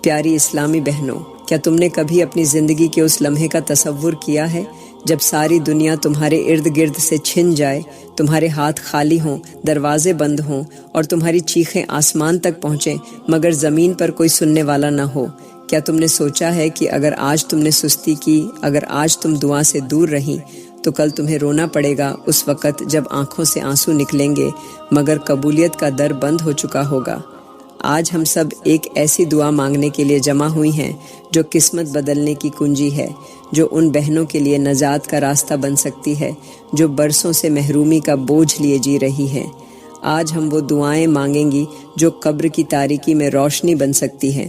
پیاری اسلامی بہنوں، کیا تم نے کبھی اپنی زندگی کے اس لمحے کا تصور کیا ہے جب ساری دنیا تمہارے ارد گرد سے چھن جائے، تمہارے ہاتھ خالی ہوں، دروازے بند ہوں اور تمہاری چیخیں آسمان تک پہنچیں مگر زمین پر کوئی سننے والا نہ ہو؟ کیا تم نے سوچا ہے کہ اگر آج تم نے سستی کی، اگر آج تم دعا سے دور رہیں تو کل تمہیں رونا پڑے گا اس وقت جب آنکھوں سے آنسو نکلیں گے مگر قبولیت کا در بند ہو چکا ہوگا؟ آج ہم سب ایک ایسی دعا مانگنے کے لیے جمع ہوئی ہیں جو قسمت بدلنے کی کنجی ہے، جو ان بہنوں کے لیے نجات کا راستہ بن سکتی ہے جو برسوں سے محرومی کا بوجھ لیے جی رہی ہیں۔ آج ہم وہ دعائیں مانگیں گی جو قبر کی تاریکی میں روشنی بن سکتی ہیں،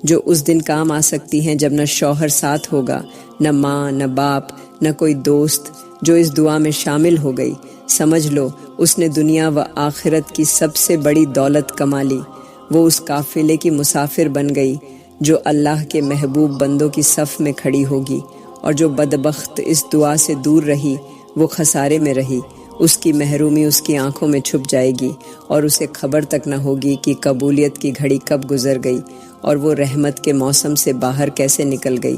جو اس دن کام آ سکتی ہیں جب نہ شوہر ساتھ ہوگا، نہ ماں، نہ باپ، نہ کوئی دوست۔ جو اس دعا میں شامل ہو گئی، سمجھ لو اس نے دنیا و آخرت کی سب سے بڑی دولت کما لی۔ وہ اس قافلے کی مسافر بن گئی جو اللہ کے محبوب بندوں کی صف میں کھڑی ہوگی، اور جو بدبخت اس دعا سے دور رہی وہ خسارے میں رہی۔ اس کی محرومی اس کی آنکھوں میں چھپ جائے گی اور اسے خبر تک نہ ہوگی کہ قبولیت کی گھڑی کب گزر گئی اور وہ رحمت کے موسم سے باہر کیسے نکل گئی۔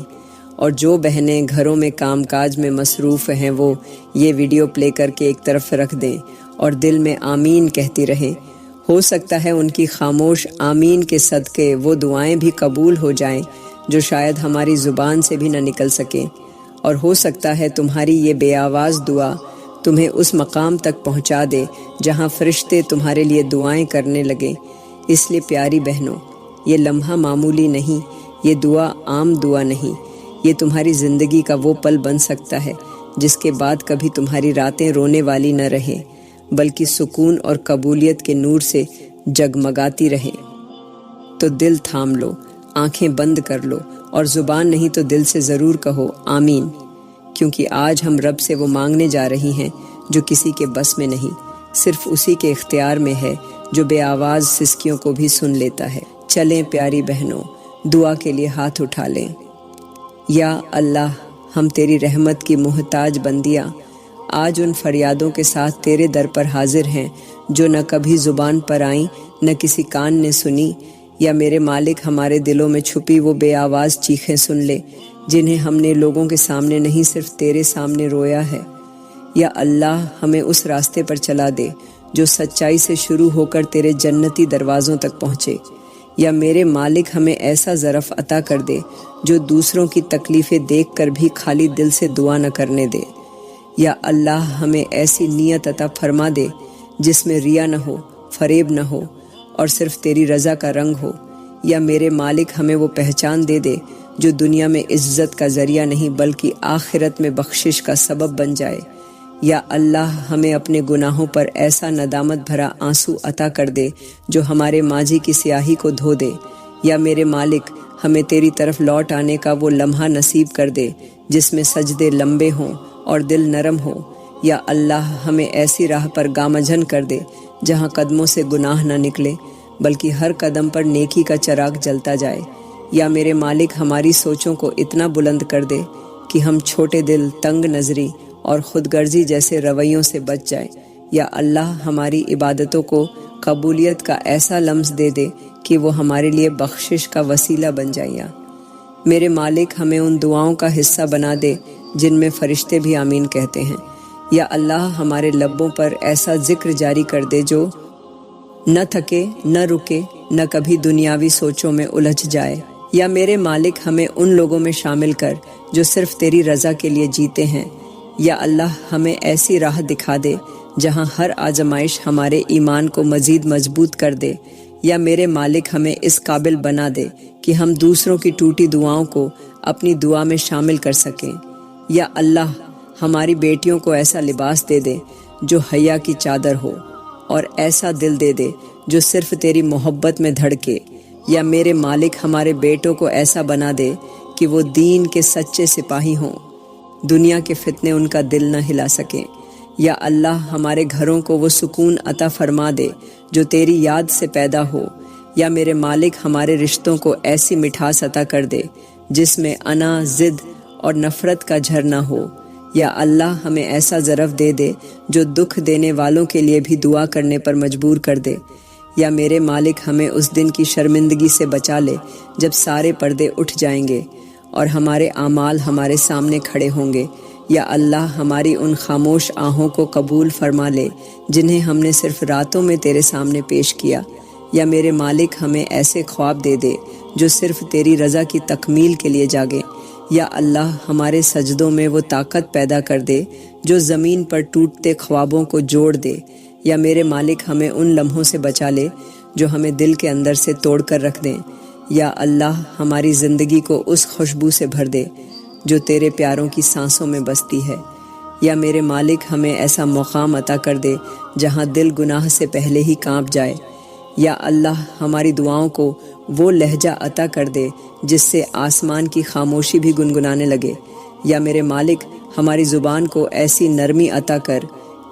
اور جو بہنیں گھروں میں کام کاج میں مصروف ہیں وہ یہ ویڈیو پلے کر کے ایک طرف رکھ دیں اور دل میں آمین کہتی رہیں۔ ہو سکتا ہے ان کی خاموش آمین کے صدقے وہ دعائیں بھی قبول ہو جائیں جو شاید ہماری زبان سے بھی نہ نکل سکیں، اور ہو سکتا ہے تمہاری یہ بے آواز دعا تمہیں اس مقام تک پہنچا دے جہاں فرشتے تمہارے لیے دعائیں کرنے لگیں۔ اس لیے پیاری بہنوں، یہ لمحہ معمولی نہیں، یہ دعا عام دعا نہیں، یہ تمہاری زندگی کا وہ پل بن سکتا ہے جس کے بعد کبھی تمہاری راتیں رونے والی نہ رہیں بلکہ سکون اور قبولیت کے نور سے جگمگاتی رہیں۔ تو دل تھام لو، آنکھیں بند کر لو اور زبان نہیں تو دل سے ضرور کہو آمین، کیونکہ آج ہم رب سے وہ مانگنے جا رہی ہیں جو کسی کے بس میں نہیں، صرف اسی کے اختیار میں ہے جو بے آواز سسکیوں کو بھی سن لیتا ہے۔ چلیں پیاری بہنوں، دعا کے لیے ہاتھ اٹھا لیں۔ یا اللہ، ہم تیری رحمت کی محتاج بندیاں آج ان فریادوں کے ساتھ تیرے در پر حاضر ہیں جو نہ کبھی زبان پر آئیں نہ کسی کان نے سنی۔ یا میرے مالک، ہمارے دلوں میں چھپی وہ بے آواز چیخیں سن لے جنہیں ہم نے لوگوں کے سامنے نہیں صرف تیرے سامنے رویا ہے۔ یا اللہ، ہمیں اس راستے پر چلا دے جو سچائی سے شروع ہو کر تیرے جنتی دروازوں تک پہنچے۔ یا میرے مالک، ہمیں ایسا ظرف عطا کر دے جو دوسروں کی تکلیفیں دیکھ کر بھی خالی دل سے دعا نہ کرنے دے۔ یا اللہ، ہمیں ایسی نیت عطا فرما دے جس میں ریا نہ ہو، فریب نہ ہو اور صرف تیری رضا کا رنگ ہو۔ یا میرے مالک، ہمیں وہ پہچان دے دے جو دنیا میں عزت کا ذریعہ نہیں بلکہ آخرت میں بخشش کا سبب بن جائے۔ یا اللہ، ہمیں اپنے گناہوں پر ایسا ندامت بھرا آنسو عطا کر دے جو ہمارے ماضی کی سیاہی کو دھو دے۔ یا میرے مالک، ہمیں تیری طرف لوٹ آنے کا وہ لمحہ نصیب کر دے جس میں سجدے لمبے ہوں اور دل نرم ہو۔ یا اللہ، ہمیں ایسی راہ پر گامزن کر دے جہاں قدموں سے گناہ نہ نکلے بلکہ ہر قدم پر نیکی کا چراغ جلتا جائے۔ یا میرے مالک، ہماری سوچوں کو اتنا بلند کر دے کہ ہم چھوٹے دل، تنگ نظری اور خود غرضی جیسے رویوں سے بچ جائیں۔ یا اللہ، ہماری عبادتوں کو قبولیت کا ایسا لمس دے دے کہ وہ ہمارے لیے بخشش کا وسیلہ بن جائیں۔ میرے مالک، ہمیں ان دعاؤں کا حصہ بنا دے جن میں فرشتے بھی آمین کہتے ہیں۔ یا اللہ، ہمارے لبوں پر ایسا ذکر جاری کر دے جو نہ تھکے، نہ رکے، نہ کبھی دنیاوی سوچوں میں الجھ جائے۔ یا میرے مالک، ہمیں ان لوگوں میں شامل کر جو صرف تیری رضا کے لیے جیتے ہیں۔ یا اللہ، ہمیں ایسی راہ دکھا دے جہاں ہر آزمائش ہمارے ایمان کو مزید مضبوط کر دے۔ یا میرے مالک، ہمیں اس قابل بنا دے کہ ہم دوسروں کی ٹوٹی دعاؤں کو اپنی دعا میں شامل کر سکیں۔ یا اللہ، ہماری بیٹیوں کو ایسا لباس دے دے جو حیا کی چادر ہو اور ایسا دل دے دے جو صرف تیری محبت میں دھڑکے۔ یا میرے مالک، ہمارے بیٹوں کو ایسا بنا دے کہ وہ دین کے سچے سپاہی ہوں، دنیا کے فتنے ان کا دل نہ ہلا سکیں۔ یا اللہ، ہمارے گھروں کو وہ سکون عطا فرما دے جو تیری یاد سے پیدا ہو۔ یا میرے مالک، ہمارے رشتوں کو ایسی مٹھاس عطا کر دے جس میں انا، ضد اور نفرت کا جھرنا ہو۔ یا اللہ، ہمیں ایسا ظرف دے دے جو دکھ دینے والوں کے لیے بھی دعا کرنے پر مجبور کر دے۔ یا میرے مالک ہمیں اس دن کی شرمندگی سے بچا لے جب سارے پردے اٹھ جائیں گے اور ہمارے اعمال ہمارے سامنے کھڑے ہوں گے۔ یا اللہ ہماری ان خاموش آہوں کو قبول فرما لے جنہیں ہم نے صرف راتوں میں تیرے سامنے پیش کیا۔ یا میرے مالک ہمیں ایسے خواب دے دے جو صرف تیری رضا کی تکمیل کے لیے جاگے۔ یا اللہ ہمارے سجدوں میں وہ طاقت پیدا کر دے جو زمین پر ٹوٹتے خوابوں کو جوڑ دے۔ یا میرے مالک ہمیں ان لمحوں سے بچا لے جو ہمیں دل کے اندر سے توڑ کر رکھ دیں۔ یا اللہ ہماری زندگی کو اس خوشبو سے بھر دے جو تیرے پیاروں کی سانسوں میں بستی ہے۔ یا میرے مالک ہمیں ایسا مقام عطا کر دے جہاں دل گناہ سے پہلے ہی کانپ جائے۔ یا اللہ ہماری دعاؤں کو وہ لہجہ عطا کر دے جس سے آسمان کی خاموشی بھی گنگنانے لگے۔ یا میرے مالک ہماری زبان کو ایسی نرمی عطا کر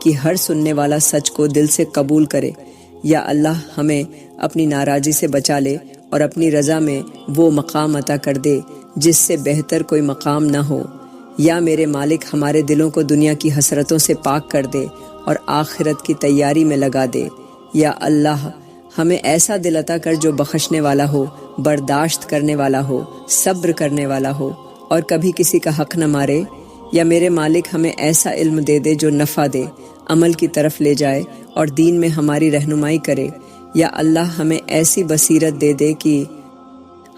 کہ ہر سننے والا سچ کو دل سے قبول کرے۔ یا اللہ ہمیں اپنی ناراضی سے بچا لے اور اپنی رضا میں وہ مقام عطا کر دے جس سے بہتر کوئی مقام نہ ہو۔ یا میرے مالک ہمارے دلوں کو دنیا کی حسرتوں سے پاک کر دے اور آخرت کی تیاری میں لگا دے۔ یا اللہ ہمیں ایسا دل عطا کر جو بخشنے والا ہو، برداشت کرنے والا ہو، صبر کرنے والا ہو اور کبھی کسی کا حق نہ مارے۔ یا میرے مالک ہمیں ایسا علم دے دے جو نفع دے، عمل کی طرف لے جائے اور دین میں ہماری رہنمائی کرے۔ یا اللہ ہمیں ایسی بصیرت دے دے کہ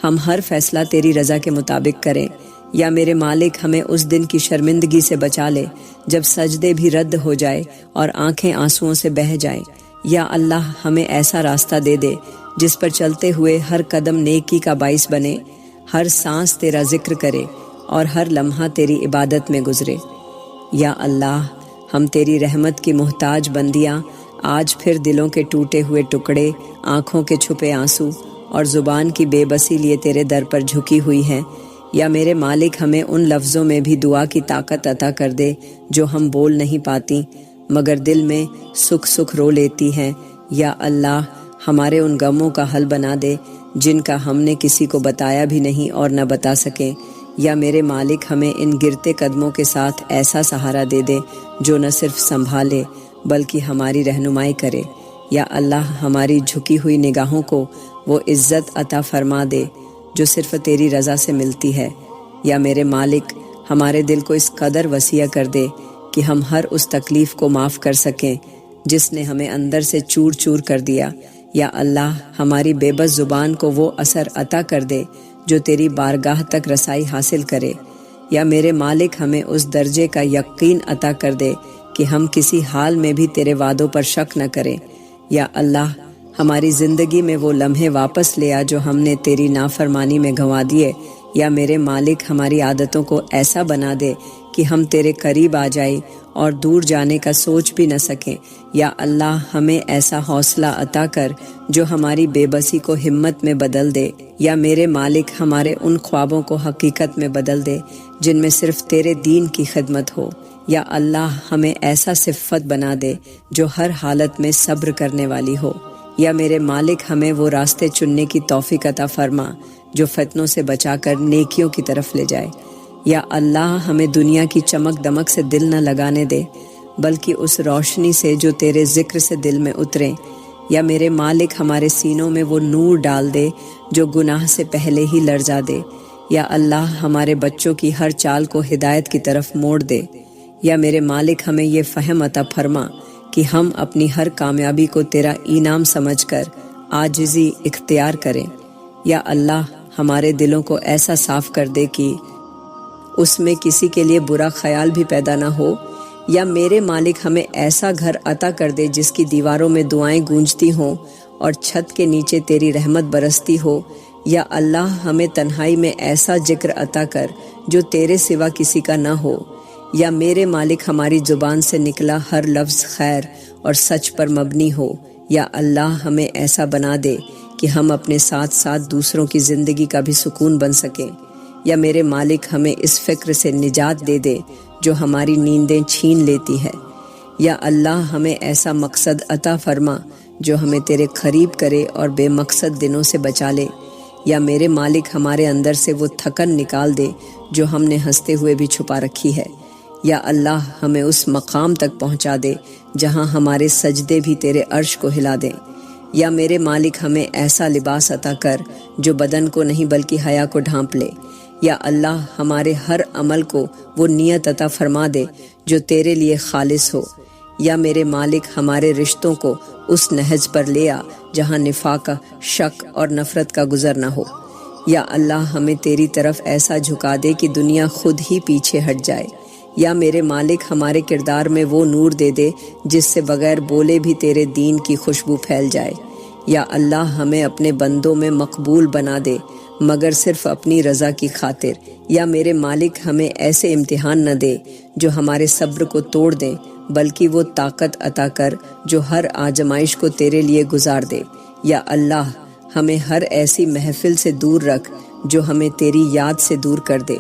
ہم ہر فیصلہ تیری رضا کے مطابق کریں۔ یا میرے مالک ہمیں اس دن کی شرمندگی سے بچا لے جب سجدے بھی رد ہو جائے اور آنکھیں آنسوؤں سے بہہ جائیں۔ یا اللہ ہمیں ایسا راستہ دے دے جس پر چلتے ہوئے ہر قدم نیکی کا باعث بنے، ہر سانس تیرا ذکر کرے اور ہر لمحہ تیری عبادت میں گزرے۔ یا اللہ ہم تیری رحمت کی محتاج بندیاں آج پھر دلوں کے ٹوٹے ہوئے ٹکڑے، آنکھوں کے چھپے آنسو اور زبان کی بے بسی لیے تیرے در پر جھکی ہوئی ہیں۔ یا میرے مالک ہمیں ان لفظوں میں بھی دعا کی طاقت عطا کر دے جو ہم بول نہیں پاتی مگر دل میں سکھ سکھ رو لیتی ہیں۔ یا اللہ ہمارے ان غموں کا حل بنا دے جن کا ہم نے کسی کو بتایا بھی نہیں اور نہ بتا سکیں۔ یا میرے مالک ہمیں ان گرتے قدموں کے ساتھ ایسا سہارا دے دے جو نہ صرف سنبھالے بلکہ ہماری رہنمائی کرے۔ یا اللہ ہماری جھکی ہوئی نگاہوں کو وہ عزت عطا فرما دے جو صرف تیری رضا سے ملتی ہے۔ یا میرے مالک ہمارے دل کو اس قدر وسیع کر دے کہ ہم ہر اس تکلیف کو معاف کر سکیں جس نے ہمیں اندر سے چور چور کر دیا۔ یا اللہ ہماری بے بس زبان کو وہ اثر عطا کر دے جو تیری بارگاہ تک رسائی حاصل کرے۔ یا میرے مالک ہمیں اس درجے کا یقین عطا کر دے کہ ہم کسی حال میں بھی تیرے وعدوں پر شک نہ کریں۔ یا اللہ ہماری زندگی میں وہ لمحے واپس لے آ جو ہم نے تیری نافرمانی میں گنوا دیے۔ یا میرے مالک ہماری عادتوں کو ایسا بنا دے کہ ہم تیرے قریب آ جائیں اور دور جانے کا سوچ بھی نہ سکیں۔ یا اللہ ہمیں ایسا حوصلہ عطا کر جو ہماری بے بسی کو ہمت میں بدل دے۔ یا میرے مالک ہمارے ان خوابوں کو حقیقت میں بدل دے جن میں صرف تیرے دین کی خدمت ہو۔ یا اللہ ہمیں ایسا صفت بنا دے جو ہر حالت میں صبر کرنے والی ہو۔ یا میرے مالک ہمیں وہ راستے چننے کی توفیق عطا فرما جو فتنوں سے بچا کر نیکیوں کی طرف لے جائے۔ یا اللہ ہمیں دنیا کی چمک دمک سے دل نہ لگانے دے بلکہ اس روشنی سے جو تیرے ذکر سے دل میں اترے۔ یا میرے مالک ہمارے سینوں میں وہ نور ڈال دے جو گناہ سے پہلے ہی لرزا دے۔ یا اللہ ہمارے بچوں کی ہر چال کو ہدایت کی طرف موڑ دے۔ یا میرے مالک ہمیں یہ فہم عطا فرما کہ ہم اپنی ہر کامیابی کو تیرا انعام سمجھ کر عاجزی اختیار کریں۔ یا اللہ ہمارے دلوں کو ایسا صاف کر دے کہ اس میں کسی کے لیے برا خیال بھی پیدا نہ ہو۔ یا میرے مالک ہمیں ایسا گھر عطا کر دے جس کی دیواروں میں دعائیں گونجتی ہوں اور چھت کے نیچے تیری رحمت برستی ہو۔ یا اللہ ہمیں تنہائی میں ایسا ذکر عطا کر جو تیرے سوا کسی کا نہ ہو۔ یا میرے مالک ہماری زبان سے نکلا ہر لفظ خیر اور سچ پر مبنی ہو۔ یا اللہ ہمیں ایسا بنا دے کہ ہم اپنے ساتھ ساتھ دوسروں کی زندگی کا بھی سکون بن سکیں۔ یا میرے مالک ہمیں اس فکر سے نجات دے دے جو ہماری نیندیں چھین لیتی ہے۔ یا اللہ ہمیں ایسا مقصد عطا فرما جو ہمیں تیرے قریب کرے اور بے مقصد دنوں سے بچا لے۔ یا میرے مالک ہمارے اندر سے وہ تھکن نکال دے جو ہم نے ہنستے ہوئے بھی چھپا رکھی ہے۔ یا اللہ ہمیں اس مقام تک پہنچا دے جہاں ہمارے سجدے بھی تیرے عرش کو ہلا دیں۔ یا میرے مالک ہمیں ایسا لباس عطا کر جو بدن کو نہیں بلکہ حیا کو ڈھانپ لے۔ یا اللہ ہمارے ہر عمل کو وہ نیت عطا فرما دے جو تیرے لیے خالص ہو۔ یا میرے مالک ہمارے رشتوں کو اس نہج پر لے آ جہاں نفاق، شک اور نفرت کا گزر نہ ہو۔ یا اللہ ہمیں تیری طرف ایسا جھکا دے کہ دنیا خود ہی پیچھے ہٹ جائے۔ یا میرے مالک ہمارے کردار میں وہ نور دے دے جس سے بغیر بولے بھی تیرے دین کی خوشبو پھیل جائے۔ یا اللہ ہمیں اپنے بندوں میں مقبول بنا دے مگر صرف اپنی رضا کی خاطر۔ یا میرے مالک ہمیں ایسے امتحان نہ دے جو ہمارے صبر کو توڑ دیں، بلکہ وہ طاقت عطا کر جو ہر آزمائش کو تیرے لیے گزار دے۔ یا اللہ ہمیں ہر ایسی محفل سے دور رکھ جو ہمیں تیری یاد سے دور کر دے۔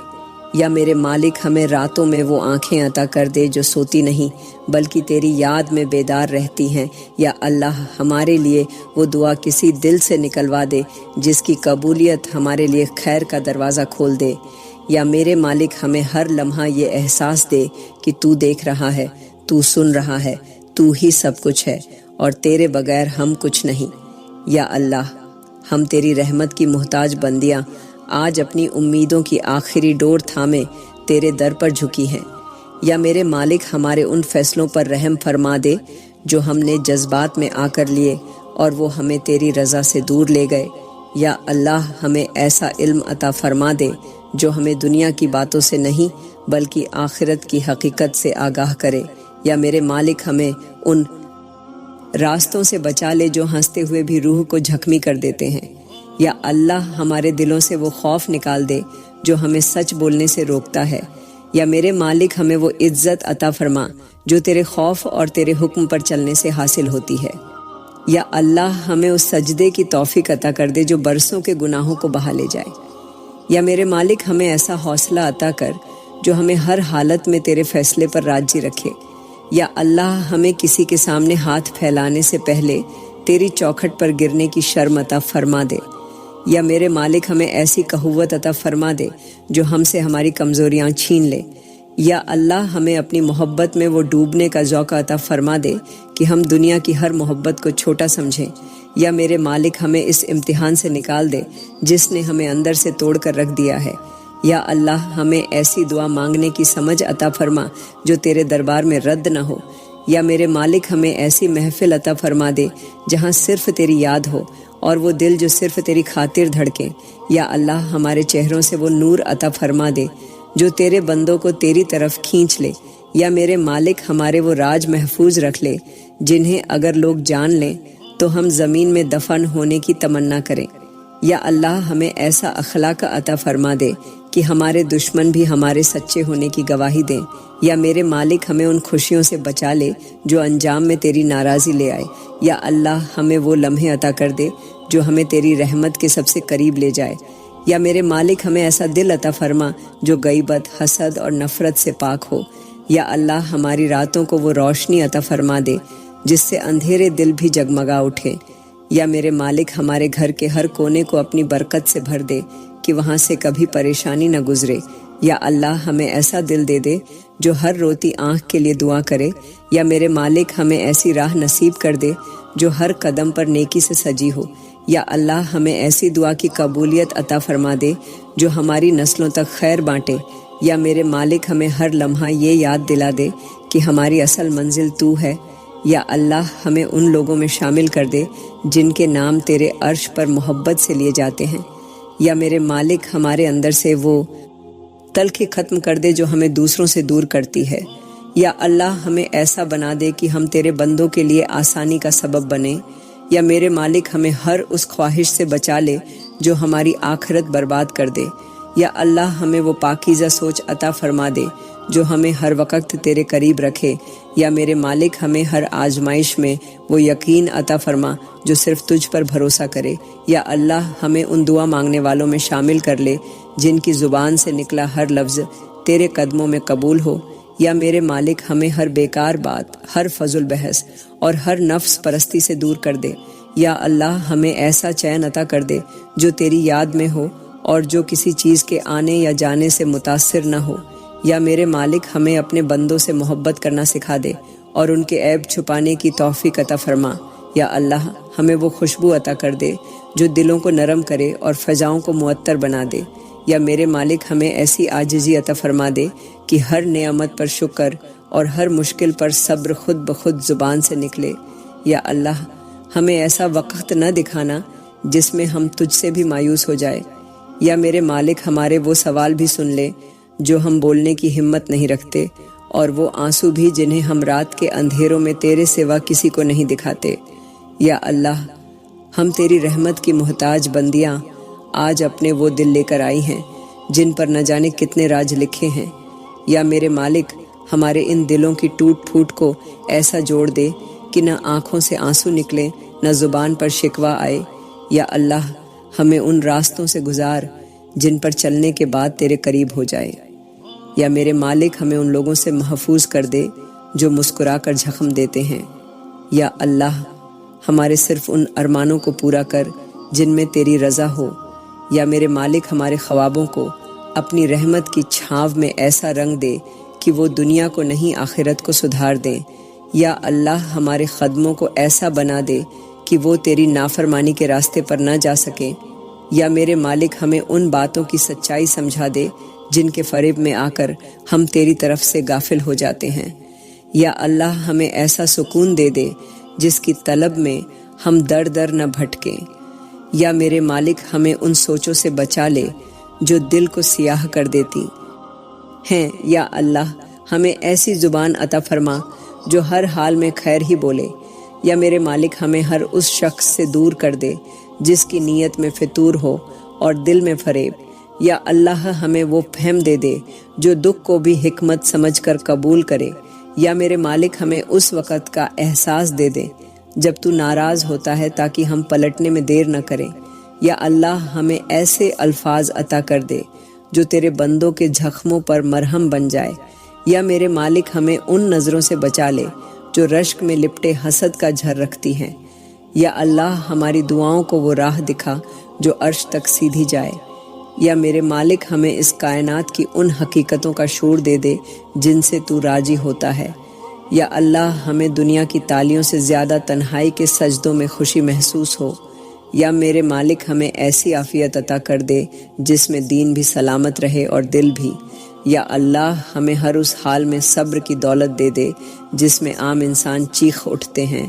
یا میرے مالک ہمیں راتوں میں وہ آنکھیں عطا کر دے جو سوتی نہیں بلکہ تیری یاد میں بیدار رہتی ہیں۔ یا اللہ ہمارے لیے وہ دعا کسی دل سے نکلوا دے جس کی قبولیت ہمارے لیے خیر کا دروازہ کھول دے۔ یا میرے مالک ہمیں ہر لمحہ یہ احساس دے کہ تو دیکھ رہا ہے، تو سن رہا ہے، تو ہی سب کچھ ہے اور تیرے بغیر ہم کچھ نہیں۔ یا اللہ ہم تیری رحمت کی محتاج بندیاں آج اپنی امیدوں کی آخری ڈور تھامے تیرے در پر جھکی ہیں۔ یا میرے مالک ہمارے ان فیصلوں پر رحم فرما دے جو ہم نے جذبات میں آ کر لیے اور وہ ہمیں تیری رضا سے دور لے گئے۔ یا اللہ ہمیں ایسا علم عطا فرما دے جو ہمیں دنیا کی باتوں سے نہیں بلکہ آخرت کی حقیقت سے آگاہ کرے۔ یا میرے مالک ہمیں ان راستوں سے بچا لے جو ہنستے ہوئے بھی روح کو زخمی کر دیتے ہیں۔ یا اللہ ہمارے دلوں سے وہ خوف نکال دے جو ہمیں سچ بولنے سے روکتا ہے۔ یا میرے مالک ہمیں وہ عزت عطا فرما جو تیرے خوف اور تیرے حکم پر چلنے سے حاصل ہوتی ہے۔ یا اللہ ہمیں اس سجدے کی توفیق عطا کر دے جو برسوں کے گناہوں کو بہا لے جائے۔ یا میرے مالک ہمیں ایسا حوصلہ عطا کر جو ہمیں ہر حالت میں تیرے فیصلے پر راضی رکھے۔ یا اللہ ہمیں کسی کے سامنے ہاتھ پھیلانے سے پہلے تیری چوکھٹ پر گرنے کی شرم عطا فرما دے۔ یا میرے مالک ہمیں ایسی قوت عطا فرما دے جو ہم سے ہماری کمزوریاں چھین لے۔ یا اللہ ہمیں اپنی محبت میں وہ ڈوبنے کا ذوق عطا فرما دے کہ ہم دنیا کی ہر محبت کو چھوٹا سمجھیں۔ یا میرے مالک ہمیں اس امتحان سے نکال دے جس نے ہمیں اندر سے توڑ کر رکھ دیا ہے۔ یا اللہ ہمیں ایسی دعا مانگنے کی سمجھ عطا فرما جو تیرے دربار میں رد نہ ہو۔ یا میرے مالک ہمیں ایسی محفل عطا فرما دے جہاں صرف تیری یاد ہو اور وہ دل جو صرف تیری خاطر دھڑکیں۔ یا اللہ ہمارے چہروں سے وہ نور عطا فرما دے جو تیرے بندوں کو تیری طرف کھینچ لے۔ یا میرے مالک ہمارے وہ راج محفوظ رکھ لے جنہیں اگر لوگ جان لیں تو ہم زمین میں دفن ہونے کی تمنا کریں۔ یا اللہ ہمیں ایسا اخلاق عطا فرما دے کہ ہمارے دشمن بھی ہمارے سچے ہونے کی گواہی دیں۔ یا میرے مالک ہمیں ان خوشیوں سے بچا لے جو انجام میں تیری ناراضی لے آئے۔ یا اللہ ہمیں وہ لمحے عطا کر دے جو ہمیں تیری رحمت کے سب سے قریب لے جائے۔ یا میرے مالک ہمیں ایسا دل عطا فرما جو غیبت، حسد اور نفرت سے پاک ہو۔ یا اللہ ہماری راتوں کو وہ روشنی عطا فرما دے جس سے اندھیرے دل بھی جگمگا اٹھے۔ یا میرے مالک ہمارے گھر کے ہر کونے کو اپنی برکت سے بھر دے کہ وہاں سے کبھی پریشانی نہ گزرے۔ یا اللہ ہمیں ایسا دل دے دے جو ہر روتی آنکھ کے لیے دعا کرے۔ یا میرے مالک ہمیں ایسی راہ نصیب کر دے جو ہر قدم پر نیکی سے سجی ہو۔ یا اللہ ہمیں ایسی دعا کی قبولیت عطا فرما دے جو ہماری نسلوں تک خیر بانٹے۔ یا میرے مالک ہمیں ہر لمحہ یہ یاد دلا دے کہ ہماری اصل منزل تو ہے۔ یا اللہ ہمیں ان لوگوں میں شامل کر دے جن کے نام تیرے عرش پر محبت سے لیے جاتے ہیں۔ یا میرے مالک ہمارے اندر سے وہ تلخی ختم کر دے جو ہمیں دوسروں سے دور کرتی ہے۔ یا اللہ ہمیں ایسا بنا دے کہ ہم تیرے بندوں کے لیے آسانی کا سبب بنیں۔ یا میرے مالک ہمیں ہر اس خواہش سے بچا لے جو ہماری آخرت برباد کر دے۔ یا اللہ ہمیں وہ پاکیزہ سوچ عطا فرما دے جو ہمیں ہر وقت تیرے قریب رکھے۔ یا میرے مالک ہمیں ہر آزمائش میں وہ یقین عطا فرما جو صرف تجھ پر بھروسہ کرے۔ یا اللہ ہمیں ان دعا مانگنے والوں میں شامل کر لے جن کی زبان سے نکلا ہر لفظ تیرے قدموں میں قبول ہو۔ یا میرے مالک ہمیں ہر بیکار بات، ہر فضول بحث اور ہر نفس پرستی سے دور کر دے۔ یا اللہ ہمیں ایسا چین عطا کر دے جو تیری یاد میں ہو اور جو کسی چیز کے آنے یا جانے سے متاثر نہ ہو۔ یا میرے مالک ہمیں اپنے بندوں سے محبت کرنا سکھا دے اور ان کے عیب چھپانے کی توفیق عطا فرما۔ یا اللہ ہمیں وہ خوشبو عطا کر دے جو دلوں کو نرم کرے اور فضاؤں کو معطر بنا دے۔ یا میرے مالک ہمیں ایسی عاجزی عطا فرما دے کہ ہر نعمت پر شکر اور ہر مشکل پر صبر خود بخود زبان سے نکلے۔ یا اللہ ہمیں ایسا وقت نہ دکھانا جس میں ہم تجھ سے بھی مایوس ہو جائے۔ یا میرے مالک ہمارے وہ سوال بھی سن لے جو ہم بولنے کی ہمت نہیں رکھتے، اور وہ آنسو بھی جنہیں ہم رات کے اندھیروں میں تیرے سوا کسی کو نہیں دکھاتے۔ یا اللہ ہم تیری رحمت کی محتاج بندیاں آج اپنے وہ دل لے کر آئی ہیں جن پر نہ جانے کتنے راج لکھے ہیں۔ یا میرے مالک ہمارے ان دلوں کی ٹوٹ پھوٹ کو ایسا جوڑ دے کہ نہ آنکھوں سے آنسو نکلے نہ زبان پر شکوہ آئے۔ یا اللہ ہمیں ان راستوں سے گزار جن پر چلنے کے بعد تیرے قریب ہو جائے۔ یا میرے مالک ہمیں ان لوگوں سے محفوظ کر دے جو مسکرا کر زخم دیتے ہیں۔ یا اللہ ہمارے صرف ان ارمانوں کو پورا کر جن میں تیری رضا ہو۔ یا میرے مالک ہمارے خوابوں کو اپنی رحمت کی چھاؤں میں ایسا رنگ دے کہ وہ دنیا کو نہیں آخرت کو سدھار دیں۔ یا اللہ ہمارے قدموں کو ایسا بنا دے کہ وہ تیری نافرمانی کے راستے پر نہ جا سکیں۔ یا میرے مالک ہمیں ان باتوں کی سچائی سمجھا دے جن کے فریب میں آ کر ہم تیری طرف سے غافل ہو جاتے ہیں۔ یا اللہ ہمیں ایسا سکون دے دے جس کی طلب میں ہم در در نہ بھٹکیں۔ یا میرے مالک ہمیں ان سوچوں سے بچا لے جو دل کو سیاہ کر دیتی ہیں۔ یا اللہ ہمیں ایسی زبان عطا فرما جو ہر حال میں خیر ہی بولے۔ یا میرے مالک ہمیں ہر اس شخص سے دور کر دے جس کی نیت میں فتور ہو اور دل میں فریب۔ یا اللہ ہمیں وہ فہم دے دے جو دکھ کو بھی حکمت سمجھ کر قبول کرے۔ یا میرے مالک ہمیں اس وقت کا احساس دے دے جب تو ناراض ہوتا ہے تاکہ ہم پلٹنے میں دیر نہ کریں۔ یا اللہ ہمیں ایسے الفاظ عطا کر دے جو تیرے بندوں کے زخموں پر مرہم بن جائے۔ یا میرے مالک ہمیں ان نظروں سے بچا لے جو رشک میں لپٹے حسد کا جھر رکھتی ہیں۔ یا اللہ ہماری دعاؤں کو وہ راہ دکھا جو عرش تک سیدھی جائے۔ یا میرے مالک ہمیں اس کائنات کی ان حقیقتوں کا شعور دے دے جن سے تو راضی ہوتا ہے۔ یا اللہ ہمیں دنیا کی تالیوں سے زیادہ تنہائی کے سجدوں میں خوشی محسوس ہو۔ یا میرے مالک ہمیں ایسی عافیت عطا کر دے جس میں دین بھی سلامت رہے اور دل بھی۔ یا اللہ ہمیں ہر اس حال میں صبر کی دولت دے دے جس میں عام انسان چیخ اٹھتے ہیں۔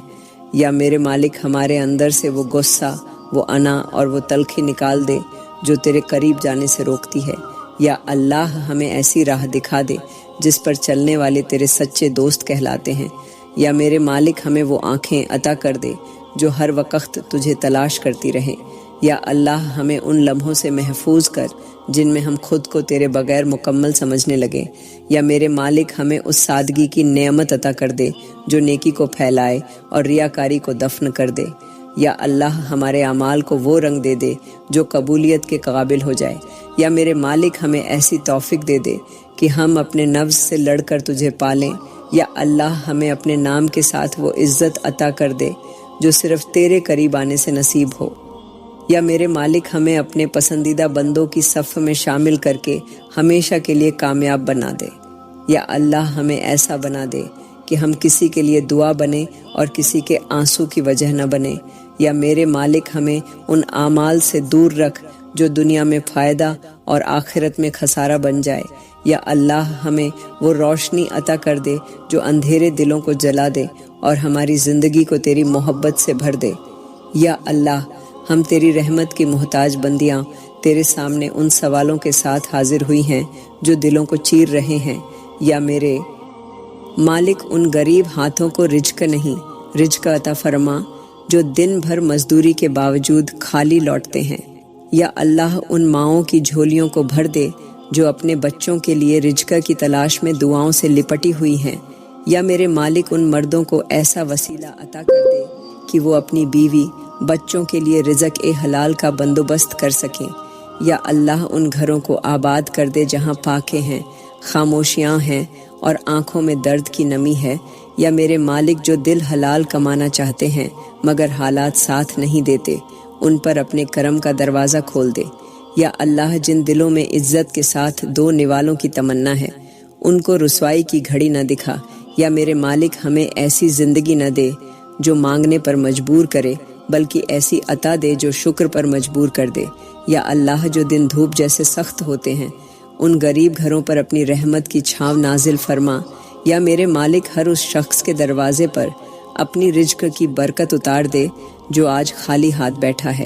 یا میرے مالک ہمارے اندر سے وہ غصہ، وہ انا اور وہ تلخی نکال دے جو تیرے قریب جانے سے روکتی ہے۔ یا اللہ ہمیں ایسی راہ دکھا دے جس پر چلنے والے تیرے سچے دوست کہلاتے ہیں۔ یا میرے مالک ہمیں وہ آنکھیں عطا کر دے جو ہر وقت تجھے تلاش کرتی رہیں۔ یا اللہ ہمیں ان لمحوں سے محفوظ کر جن میں ہم خود کو تیرے بغیر مکمل سمجھنے لگے۔ یا میرے مالک ہمیں اس سادگی کی نعمت عطا کر دے جو نیکی کو پھیلائے اور ریاکاری کو دفن کر دے۔ یا اللہ ہمارے اعمال کو وہ رنگ دے دے جو قبولیت کے قابل ہو جائے۔ یا میرے مالک ہمیں ایسی توفیق دے دے کہ ہم اپنے نفس سے لڑ کر تجھے پالیں۔ یا اللہ ہمیں اپنے نام کے ساتھ وہ عزت عطا کر دے جو صرف تیرے قریب آنے سے نصیب ہو۔ یا میرے مالک ہمیں اپنے پسندیدہ بندوں کی صف میں شامل کر کے ہمیشہ کے لیے کامیاب بنا دے۔ یا اللہ ہمیں ایسا بنا دے کہ ہم کسی کے لیے دعا بنیں اور کسی کے آنسو کی وجہ نہ بنیں۔ یا میرے مالک ہمیں ان اعمال سے دور رکھ جو دنیا میں فائدہ اور آخرت میں خسارہ بن جائے۔ یا اللہ ہمیں وہ روشنی عطا کر دے جو اندھیرے دلوں کو جلا دے اور ہماری زندگی کو تیری محبت سے بھر دے۔ یا اللہ ہم تیری رحمت کی محتاج بندیاں تیرے سامنے ان سوالوں کے ساتھ حاضر ہوئی ہیں جو دلوں کو چیر رہے ہیں۔ یا میرے مالک ان غریب ہاتھوں کو رزق نہیں، رزق عطا فرما جو دن بھر مزدوری کے باوجود خالی لوٹتے ہیں۔ یا اللہ ان ماؤں کی جھولیوں کو بھر دے جو اپنے بچوں کے لیے رزق کی تلاش میں دعاؤں سے لپٹی ہوئی ہیں۔ یا میرے مالک ان مردوں کو ایسا وسیلہ عطا کر دے کہ وہ اپنی بیوی بچوں کے لیے رزق حلال کا بندوبست کر سکیں۔ یا اللہ ان گھروں کو آباد کر دے جہاں پاکیں ہیں، خاموشیاں ہیں اور آنکھوں میں درد کی نمی ہے۔ یا میرے مالک جو دل حلال کمانا چاہتے ہیں مگر حالات ساتھ نہیں دیتے، ان پر اپنے کرم کا دروازہ کھول دے۔ یا اللہ جن دلوں میں عزت کے ساتھ دو نوالوں کی تمنا ہے ان کو رسوائی کی گھڑی نہ دکھا۔ یا میرے مالک ہمیں ایسی زندگی نہ دے جو مانگنے پر مجبور کرے بلکہ ایسی عطا دے جو شکر پر مجبور کر دے۔ یا اللہ جو دن دھوپ جیسے سخت ہوتے ہیں ان غریب گھروں پر اپنی رحمت کی چھاؤں نازل فرما۔ یا میرے مالک ہر اس شخص کے دروازے پر اپنی رزق کی برکت اتار دے جو آج خالی ہاتھ بیٹھا ہے۔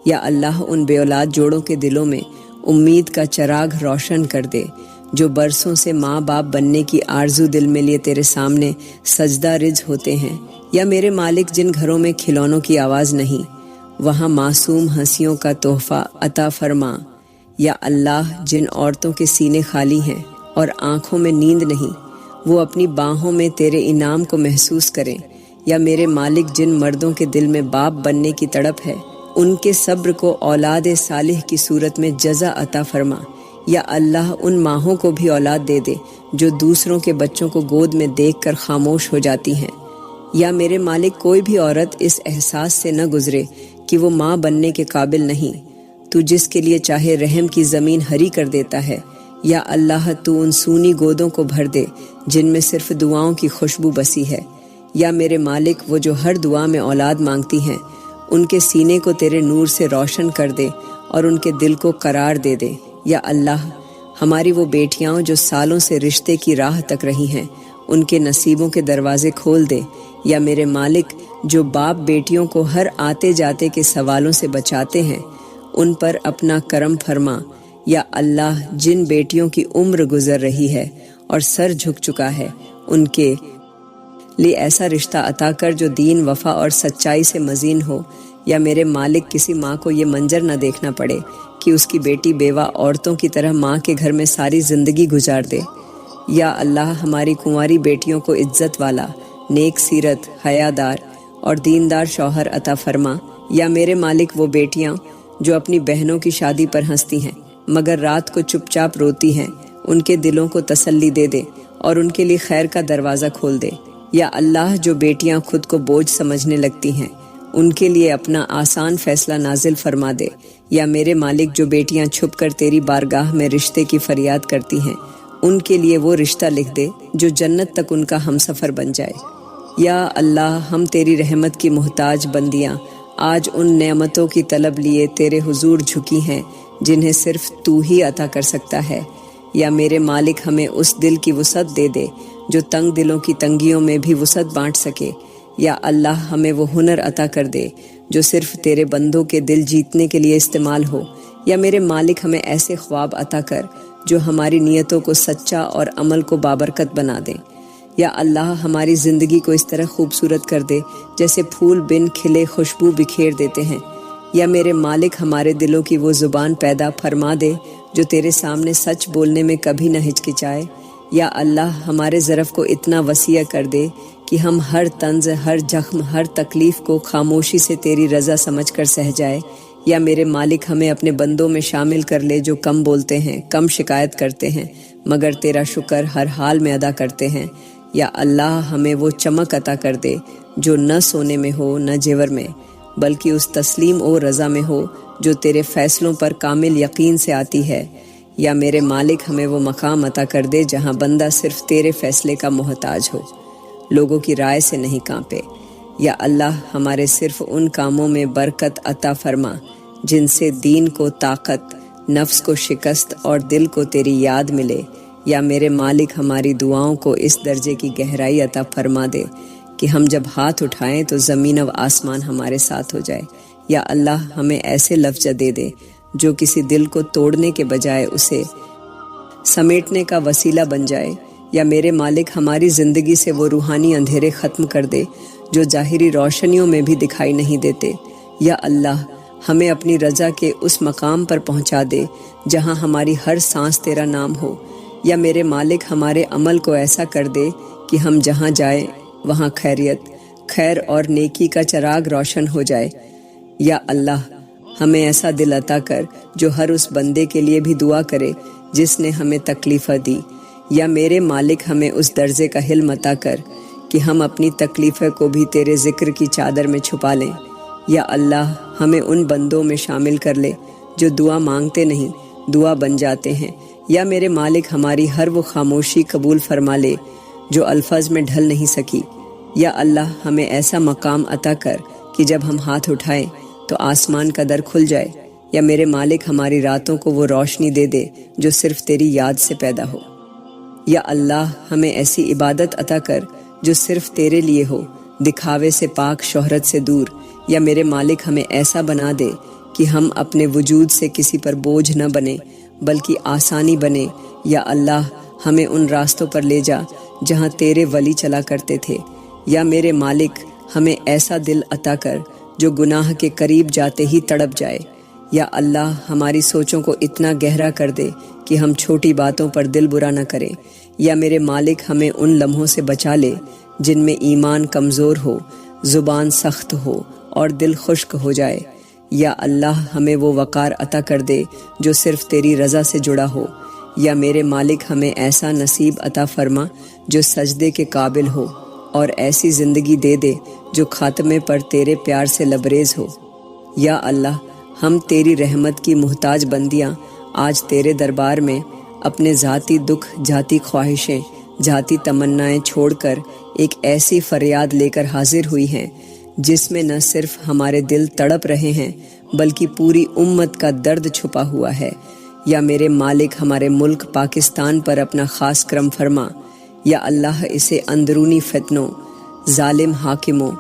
یا اللہ ان بے اولاد جوڑوں کے دلوں میں امید کا چراغ روشن کر دے جو برسوں سے ماں باپ بننے کی آرزو دل میں لیے تیرے سامنے سجدہ رج ہوتے ہیں۔ یا میرے مالک جن گھروں میں کھلونوں کی آواز نہیں وہاں معصوم ہنسیوں کا تحفہ عطا فرما۔ یا اللہ جن عورتوں کے سینے خالی ہیں اور آنکھوں میں نیند نہیں وہ اپنی باہوں میں تیرے انعام کو محسوس کریں۔ یا میرے مالک جن مردوں کے دل میں باپ بننے کی تڑپ ہے ان کے صبر کو اولاد صالح کی صورت میں جزا عطا فرما۔ یا اللہ ان ماہوں کو بھی اولاد دے دے جو دوسروں کے بچوں کو گود میں دیکھ کر خاموش ہو جاتی ہیں۔ یا میرے مالک کوئی بھی عورت اس احساس سے نہ گزرے کہ وہ ماں بننے کے قابل نہیں، تو جس کے لیے چاہے رحم کی زمین ہری کر دیتا ہے۔ یا اللہ تو ان سونی گودوں کو بھر دے جن میں صرف دعاؤں کی خوشبو بسی ہے۔ یا میرے مالک وہ جو ہر دعا میں اولاد مانگتی ہیں ان کے سینے کو تیرے نور سے روشن کر دے اور ان کے دل کو قرار دے دے۔ یا اللہ ہماری وہ بیٹیاں جو سالوں سے رشتے کی راہ تک رہی ہیں ان کے نصیبوں کے دروازے کھول دے۔ یا میرے مالک جو باپ بیٹیوں کو ہر آتے جاتے کے سوالوں سے بچاتے ہیں ان پر اپنا کرم فرما۔ یا اللہ جن بیٹیوں کی عمر گزر رہی ہے اور سر جھک چکا ہے ان کے لیے ایسا رشتہ عطا کر جو دین وفا اور سچائی سے مزین ہو۔ یا میرے مالک کسی ماں کو یہ منظر نہ دیکھنا پڑے کہ اس کی بیٹی بیوہ عورتوں کی طرح ماں کے گھر میں ساری زندگی گزار دے۔ یا اللہ ہماری کنواری بیٹیوں کو عزت والا، نیک سیرت، حیادار اور دیندار شوہر عطا فرما۔ یا میرے مالک وہ بیٹیاں جو اپنی بہنوں کی شادی پر ہنستی ہیں مگر رات کو چپ چاپ روتی ہیں ان کے دلوں کو تسلی دے دے اور ان کے لیے خیر کا دروازہ کھول دے۔ یا اللہ جو بیٹیاں خود کو بوجھ سمجھنے لگتی ہیں ان کے لیے اپنا آسان فیصلہ نازل فرما دے۔ یا میرے مالک جو بیٹیاں چھپ کر تیری بارگاہ میں رشتے کی فریاد کرتی ہیں ان کے لیے وہ رشتہ لکھ دے جو جنت تک ان کا ہمسفر بن جائے۔ یا اللہ ہم تیری رحمت کی محتاج بندیاں آج ان نعمتوں کی طلب لیے تیرے حضور جھکی ہیں جنہیں صرف تو ہی عطا کر سکتا ہے۔ یا میرے مالک ہمیں اس دل کی وسعت دے دے جو تنگ دلوں کی تنگیوں میں بھی وسعت بانٹ سکے۔ یا اللہ ہمیں وہ ہنر عطا کر دے جو صرف تیرے بندوں کے دل جیتنے کے لیے استعمال ہو۔ یا میرے مالک ہمیں ایسے خواب عطا کر جو ہماری نیتوں کو سچا اور عمل کو بابرکت بنا دیں۔ یا اللہ ہماری زندگی کو اس طرح خوبصورت کر دے جیسے پھول بن کھلے خوشبو بکھیر دیتے ہیں۔ یا میرے مالک ہمارے دلوں کی وہ زبان پیدا فرما دے جو تیرے سامنے سچ بولنے میں کبھی نہ ہچکچائے۔ یا اللہ ہمارے ظرف کو اتنا وسیع کر دے کہ ہم ہر طنز، ہر زخم، ہر تکلیف کو خاموشی سے تیری رضا سمجھ کر سہ جائے۔ یا میرے مالک ہمیں اپنے بندوں میں شامل کر لے جو کم بولتے ہیں، کم شکایت کرتے ہیں مگر تیرا شکر ہر حال میں ادا کرتے ہیں۔ یا اللہ ہمیں وہ چمک عطا کر دے جو نہ سونے میں ہو نہ زیور میں بلکہ اس تسلیم و رضا میں ہو جو تیرے فیصلوں پر کامل یقین سے آتی ہے۔ یا میرے مالک ہمیں وہ مقام عطا کر دے جہاں بندہ صرف تیرے فیصلے کا محتاج ہو، لوگوں کی رائے سے نہیں کانپے۔ یا اللہ ہمارے صرف ان کاموں میں برکت عطا فرما جن سے دین کو طاقت، نفس کو شکست اور دل کو تیری یاد ملے۔ یا میرے مالک ہماری دعاؤں کو اس درجے کی گہرائی عطا فرما دے کہ ہم جب ہاتھ اٹھائیں تو زمین و آسمان ہمارے ساتھ ہو جائے۔ یا اللہ ہمیں ایسے لفظ دے دے جو کسی دل کو توڑنے کے بجائے اسے سمیٹنے کا وسیلہ بن جائے۔ یا میرے مالک ہماری زندگی سے وہ روحانی اندھیرے ختم کر دے جو ظاہری روشنیوں میں بھی دکھائی نہیں دیتے۔ یا اللہ ہمیں اپنی رضا کے اس مقام پر پہنچا دے جہاں ہماری ہر سانس تیرا نام ہو۔ یا میرے مالک ہمارے عمل کو ایسا کر دے کہ ہم جہاں جائیں وہاں خیریت، خیر اور نیکی کا چراغ روشن ہو جائے۔ یا اللہ ہمیں ایسا دل عطا کر جو ہر اس بندے کے لیے بھی دعا کرے جس نے ہمیں تکلیفیں دی۔ یا میرے مالک ہمیں اس درجے کا حلم عطا کر کہ ہم اپنی تکلیفیں کو بھی تیرے ذکر کی چادر میں چھپا لیں۔ یا اللہ ہمیں ان بندوں میں شامل کر لے جو دعا مانگتے نہیں دعا بن جاتے ہیں۔ یا میرے مالک ہماری ہر وہ خاموشی قبول فرما لے جو الفاظ میں ڈھل نہیں سکی۔ یا اللہ ہمیں ایسا مقام عطا کر کہ جب ہم ہاتھ اٹھائیں تو آسمان کا در کھل جائے۔ یا میرے مالک ہماری راتوں کو وہ روشنی دے دے جو صرف تیری یاد سے پیدا ہو۔ یا اللہ ہمیں ایسی عبادت عطا کر جو صرف تیرے لیے ہو، دکھاوے سے پاک، شہرت سے دور۔ یا میرے مالک ہمیں ایسا بنا دے کہ ہم اپنے وجود سے کسی پر بوجھ نہ بنے بلکہ آسانی بنے۔ یا اللہ ہمیں ان راستوں پر لے جا جہاں تیرے ولی چلا کرتے تھے۔ یا میرے مالک ہمیں ایسا دل عطا کر جو گناہ کے قریب جاتے ہی تڑپ جائے۔ یا اللہ ہماری سوچوں کو اتنا گہرا کر دے کہ ہم چھوٹی باتوں پر دل برا نہ کریں۔ یا میرے مالک ہمیں ان لمحوں سے بچا لے جن میں ایمان کمزور ہو، زبان سخت ہو اور دل خشک ہو جائے۔ یا اللہ ہمیں وہ وقار عطا کر دے جو صرف تیری رضا سے جڑا ہو۔ یا میرے مالک ہمیں ایسا نصیب عطا فرما جو سجدے کے قابل ہو، اور ایسی زندگی دے دے جو خاتمے پر تیرے پیار سے لبریز ہو۔ یا اللہ ہم تیری رحمت کی محتاج بندیاں آج تیرے دربار میں اپنے ذاتی دکھ، ذاتی خواہشیں، ذاتی تمنائیں چھوڑ کر ایک ایسی فریاد لے کر حاضر ہوئی ہیں جس میں نہ صرف ہمارے دل تڑپ رہے ہیں بلکہ پوری امت کا درد چھپا ہوا ہے۔ یا میرے مالک ہمارے ملک پاکستان پر اپنا خاص کرم فرما۔ یا اللہ اسے اندرونی فتنوں، ظالم حاکموں،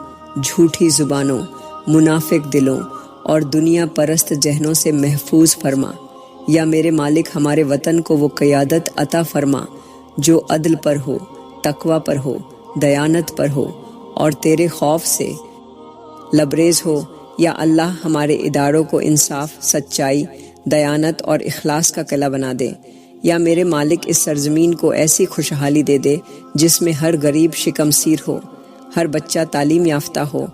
جھوٹی زبانوں، منافق دلوں اور دنیا پرست ذہنوں سے محفوظ فرما۔ یا میرے مالک ہمارے وطن کو وہ قیادت عطا فرما جو عدل پر ہو، تقوی پر ہو، دیانت پر ہو اور تیرے خوف سے لبریز ہو۔ یا اللہ ہمارے اداروں کو انصاف، سچائی، دیانت اور اخلاص کا قلعہ بنا دے۔ یا میرے مالک اس سرزمین کو ایسی خوشحالی دے دے جس میں ہر غریب شکم سیر ہو، ہر بچہ تعلیم یافتہ ہو،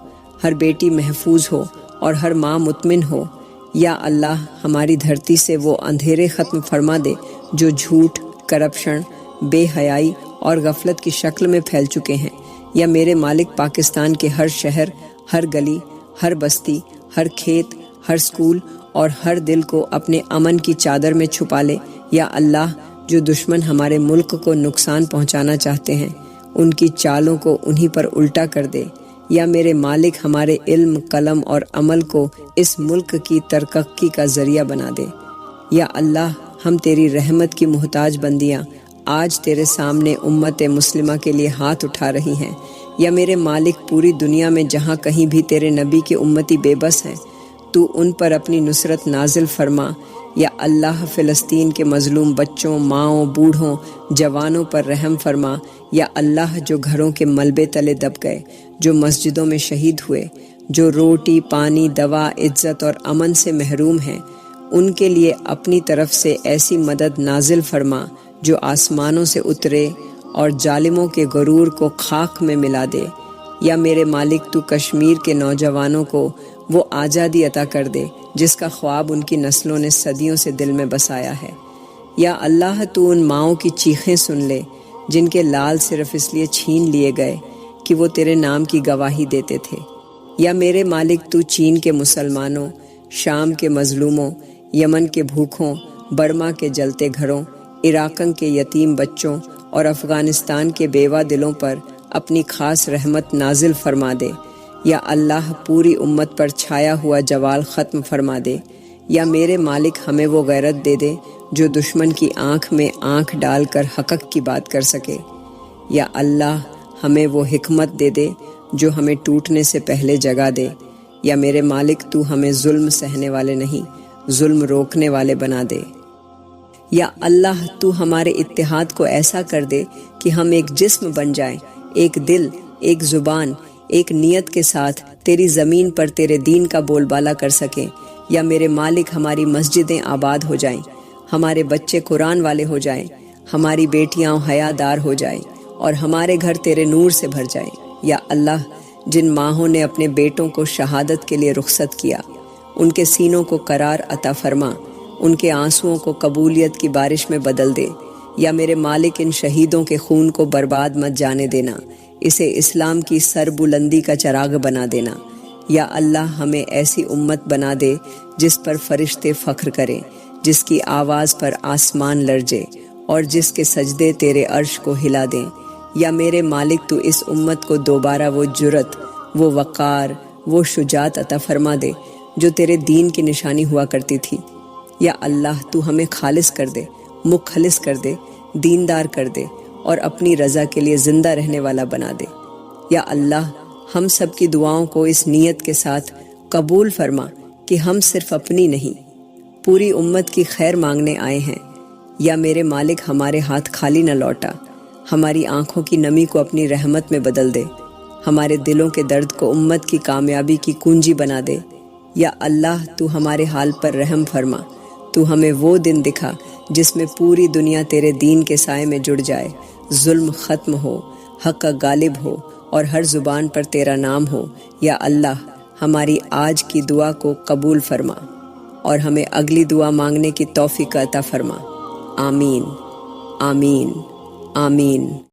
ہر بیٹی محفوظ ہو اور ہر ماں مطمئن ہو۔ یا اللہ ہماری دھرتی سے وہ اندھیرے ختم فرما دے جو جھوٹ، کرپشن، بے حیائی اور غفلت کی شکل میں پھیل چکے ہیں۔ یا میرے مالک پاکستان کے ہر شہر، ہر گلی، ہر بستی، ہر کھیت، ہر سکول اور ہر دل کو اپنے امن کی چادر میں چھپا لے۔ یا اللہ جو دشمن ہمارے ملک کو نقصان پہنچانا چاہتے ہیں ان کی چالوں کو انہی پر الٹا کر دے۔ یا میرے مالک ہمارے علم، قلم اور عمل کو اس ملک کی ترقی کا ذریعہ بنا دے۔ یا اللہ ہم تیری رحمت کی محتاج بندیاں آج تیرے سامنے امت مسلمہ کے لیے ہاتھ اٹھا رہی ہیں۔ یا میرے مالک پوری دنیا میں جہاں کہیں بھی تیرے نبی کے امتی بے بس ہیں تو ان پر اپنی نصرت نازل فرما۔ یا اللہ فلسطین کے مظلوم بچوں، ماؤں، بوڑھوں، جوانوں پر رحم فرما۔ یا اللہ جو گھروں کے ملبے تلے دب گئے، جو مسجدوں میں شہید ہوئے، جو روٹی، پانی، دوا، عزت اور امن سے محروم ہیں، ان کے لیے اپنی طرف سے ایسی مدد نازل فرما جو آسمانوں سے اترے اور ظالموں کے غرور کو خاک میں ملا دے۔ یا میرے مالک تو کشمیر کے نوجوانوں کو وہ آزادی عطا کر دے جس کا خواب ان کی نسلوں نے صدیوں سے دل میں بسایا ہے۔ یا اللہ تو ان ماؤں کی چیخیں سن لے جن کے لال صرف اس لیے چھین لیے گئے کہ وہ تیرے نام کی گواہی دیتے تھے۔ یا میرے مالک تو چین کے مسلمانوں، شام کے مظلوموں، یمن کے بھوکھوں، برما کے جلتے گھروں، عراقن کے یتیم بچوں اور افغانستان کے بیوہ دلوں پر اپنی خاص رحمت نازل فرما دے۔ یا اللہ پوری امت پر چھایا ہوا جوال ختم فرما دے۔ یا میرے مالک ہمیں وہ غیرت دے دے جو دشمن کی آنکھ میں آنکھ ڈال کر حقق کی بات کر سکے۔ یا اللہ ہمیں وہ حکمت دے دے جو ہمیں ٹوٹنے سے پہلے جگا دے۔ یا میرے مالک تو ہمیں ظلم سہنے والے نہیں، ظلم روکنے والے بنا دے۔ یا اللہ تو ہمارے اتحاد کو ایسا کر دے کہ ہم ایک جسم بن جائیں، ایک دل، ایک زبان، ایک نیت کے ساتھ تیری زمین پر تیرے دین کا بول بالا کر سکیں۔ یا میرے مالک ہماری مسجدیں آباد ہو جائیں، ہمارے بچے قرآن والے ہو جائیں، ہماری بیٹیاں حیا دار ہو جائیں اور ہمارے گھر تیرے نور سے بھر جائیں۔ یا اللہ جن ماہوں نے اپنے بیٹوں کو شہادت کے لیے رخصت کیا ان کے سینوں کو قرار عطا فرما، ان کے آنسوؤں کو قبولیت کی بارش میں بدل دے۔ یا میرے مالک ان شہیدوں کے خون کو برباد مت جانے دینا، اسے اسلام کی سر بلندی کا چراغ بنا دینا۔ یا اللہ ہمیں ایسی امت بنا دے جس پر فرشتے فخر کریں، جس کی آواز پر آسمان لرزے اور جس کے سجدے تیرے عرش کو ہلا دیں۔ یا میرے مالک تو اس امت کو دوبارہ وہ جرت، وہ وقار، وہ شجاعت عطا فرما دے جو تیرے دین کی نشانی ہوا کرتی تھی۔ یا اللہ تو ہمیں خالص کر دے، مخلص کر دے، دیندار کر دے اور اپنی رضا کے لیے زندہ رہنے والا بنا دے۔ یا اللہ ہم سب کی دعاؤں کو اس نیت کے ساتھ قبول فرما کہ ہم صرف اپنی نہیں پوری امت کی خیر مانگنے آئے ہیں۔ یا میرے مالک ہمارے ہاتھ خالی نہ لوٹا، ہماری آنکھوں کی نمی کو اپنی رحمت میں بدل دے، ہمارے دلوں کے درد کو امت کی کامیابی کی کنجی بنا دے۔ یا اللہ تو ہمارے حال پر رحم فرما، تو ہمیں وہ دن دکھا جس میں پوری دنیا تیرے دین کے سائے میں جڑ جائے، ظلم ختم ہو، حق غالب ہو اور ہر زبان پر تیرا نام ہو۔ یا اللہ ہماری آج کی دعا کو قبول فرما اور ہمیں اگلی دعا مانگنے کی توفیق عطا فرما۔ آمین آمین آمین۔